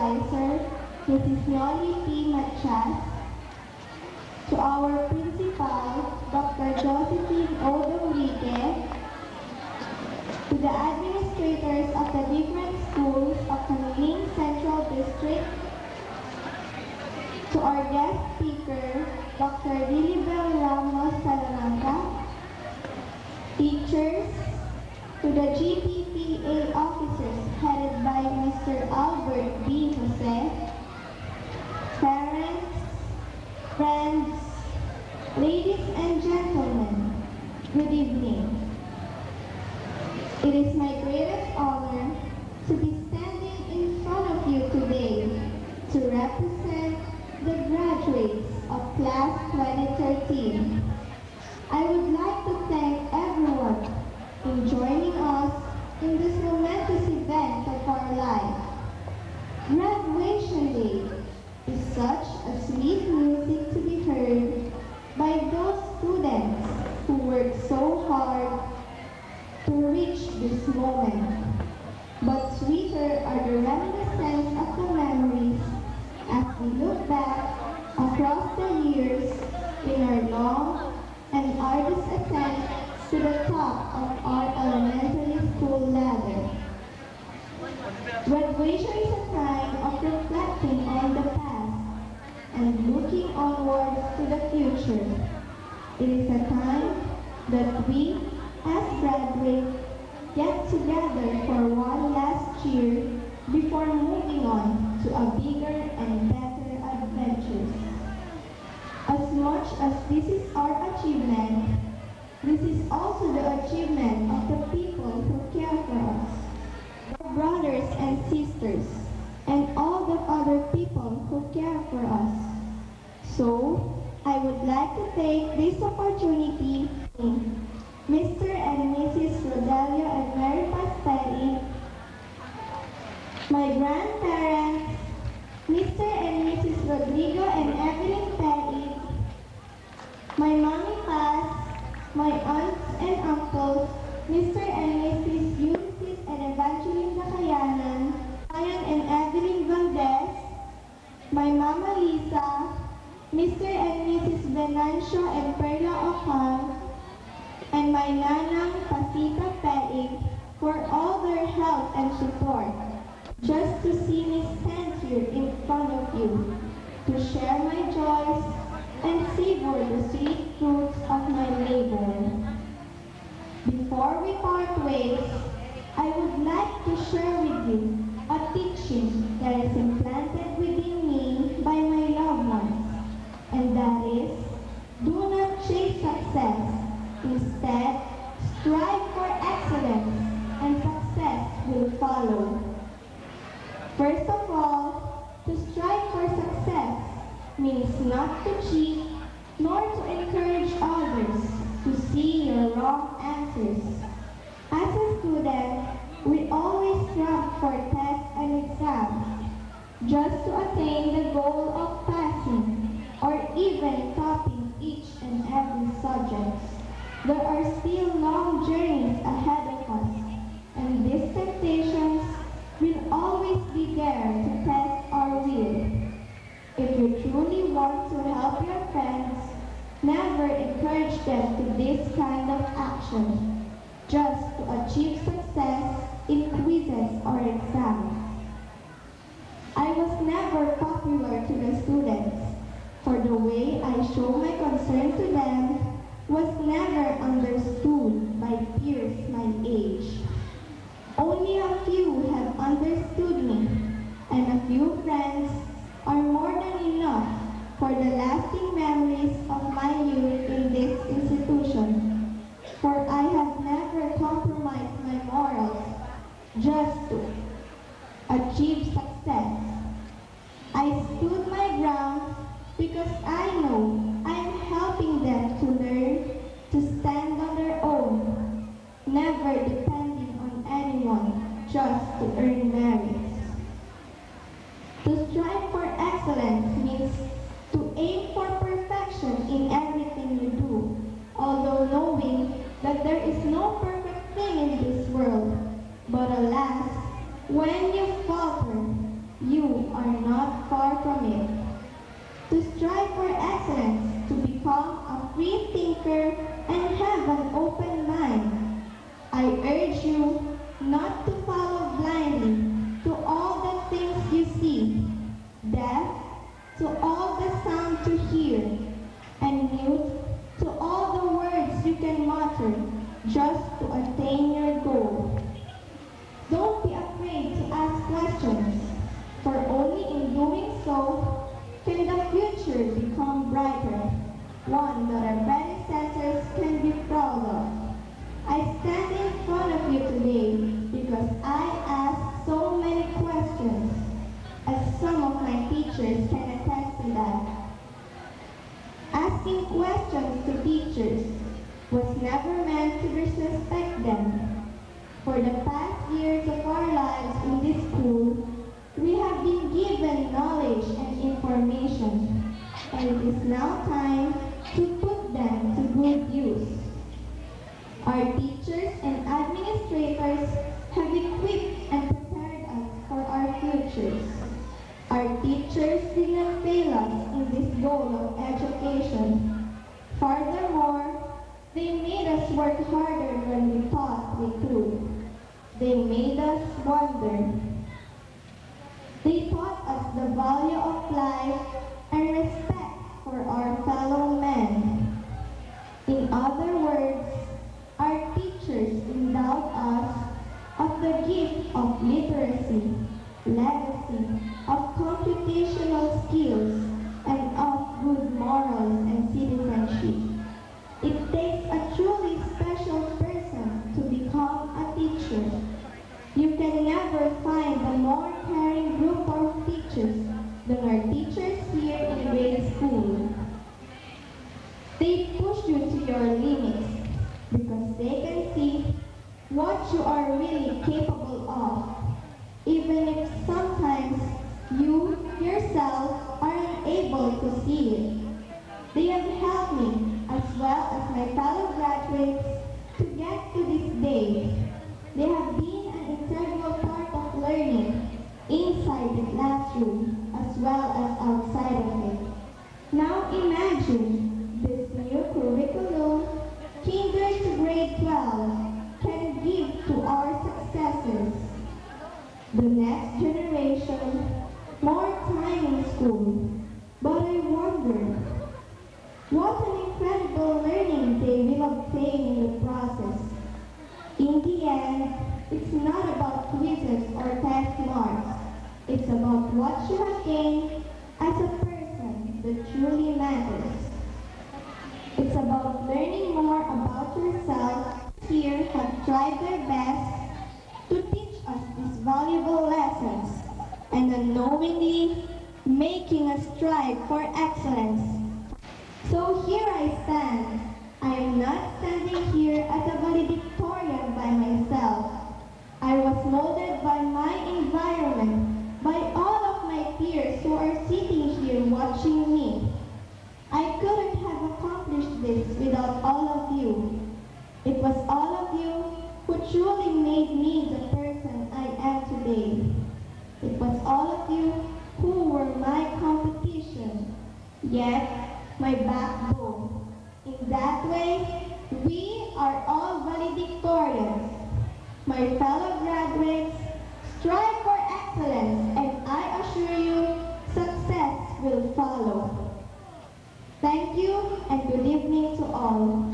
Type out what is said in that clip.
Supervisor, Mrs. Noli P. Machas, to our Principal, Dr. Josephine O. Domrique, to the administrators of the different schools of Canling Central District, to our guest speaker, Dr. Lilibel Ramos Salamanca, teachers, to the GPPA officers headed by Mr. Albert B. Jose, parents, friends, ladies and gentlemen, good evening. It is my greatest honor to be standing in front of you today to represent the graduates of Class 2013. I would like to thank everyone in joining us in this momentous event of our life. Graduation Day is such a sweet music to be heard by those students who worked so hard to reach this moment. But sweeter are the reminiscences of the memories as we look back across the years in our long and arduous ascent to the top of our elementary school ladder. Graduation is a time of reflecting on the past and looking onwards to the future. It is a time that we, as graduates, get together for one last cheer before moving on to a bigger and better adventures. As much as this is our achievement, this is also the achievement of the people who care for us, our brothers and sisters, and all the other people who care for us. So, I would like to take this opportunity to Mr. and Mrs. Rodelio and Mary Pasperi, my grandparents, Mr. and Mrs. Rodrigo and Evelyn Perry, my mommy Paz, my aunts and uncles, Mr. and Mrs. Ulysses and Evangeline Zacayanan, Ryan and Evelyn Valdez, my mama Lisa, Mr. and Mrs. Venancio and Perla Ocal, and my nanang Pasita Peig for all their help and support, just to see me stand here in front of you, to share my joys and savor the sweet fruits of my labor. Before we part ways, I would like to share with you a teaching that is implanted within me by my loved ones, and that is, do not chase success. Instead, strive for excellence, and success will follow. First of all, to strive for success means not to cheat, nor to encourage others to see your wrong answers. As a student, we always strive for tests and exams, just to attain the goal of passing, or even topping each and every subject. There are still long journeys ahead of us, and these temptations will always be there to test our will. If you truly want to help your friends, never encourage them to this kind of action, just to achieve success in quizzes or exams. I was never popular to the students, for the way I show my concern to them was never understood by peers my age. Only a few have understood me, and a few friends are more than enough for the lasting memories of my youth in this institution. For I have never compromised my morals just to achieve success. I stood my ground because I know I am helping them to learn to stand on their own, never depending on anyone just to earn merits. To strive for excellence means to aim for perfection in everything you do, although knowing that there is no perfect thing in this world. But alas, when you falter, from it. To strive for excellence, to become a free thinker and have an open mind. I urge you not to follow blindly to all the things you see, deaf to all the sound to hear, and mute to all the words you can mutter just to attain your goal. Don't be afraid to ask questions, for only in doing so can the future become brighter, one that our predecessors can be proud of. I stand in front of you today because I asked so many questions, as some of my teachers can attest to that. Asking questions to teachers was never meant to disrespect them. For the past years of our lives in this school, we have been given knowledge and information, and it is now time to put them to good use. Our teachers and administrators have equipped and prepared us for our futures. Our teachers did not fail us in this goal of education. Furthermore, they made us work harder than we thought we could. They made us wonder. They taught us the value of life and respect for our fellow men. In other words, our teachers endowed us of the gift of literacy, legacy, of computational skills, and of good morals and citizenship. It takes a truly special person to become a teacher. You can never find a more caring group of teachers than our teachers here in grade school. They push you to your limits because they can see what you are really capable of, even if sometimes you yourself are unable to see it. They have helped me, as well as my fellow graduates, to get to this day. They have been an integral part of learning inside the classroom as well as outside of it. Now imagine this new curriculum, kinder to grade 12, can give to our successors, the next generation, more time in school. But I wonder, what an incredible learning they will obtain in the process. In the end, it's not about quizzes or test marks. It's about what you have gained as a person that truly matters. It's about learning more about yourself. Here have tried their best to teach us these valuable lessons and unknowingly making us strive for excellence. So here I stand. I am not standing here as a valedictorian by myself. I was molded by my environment, by all of my peers who are sitting here watching me. I couldn't have accomplished this without all of you. It was all of you who truly made me the person I am today. It was all of you who were my competition, yet my backbone. In that way, we are all valedictorians. My fellow graduates, strive for excellence, and I assure you, success will follow. Thank you, and good evening to all.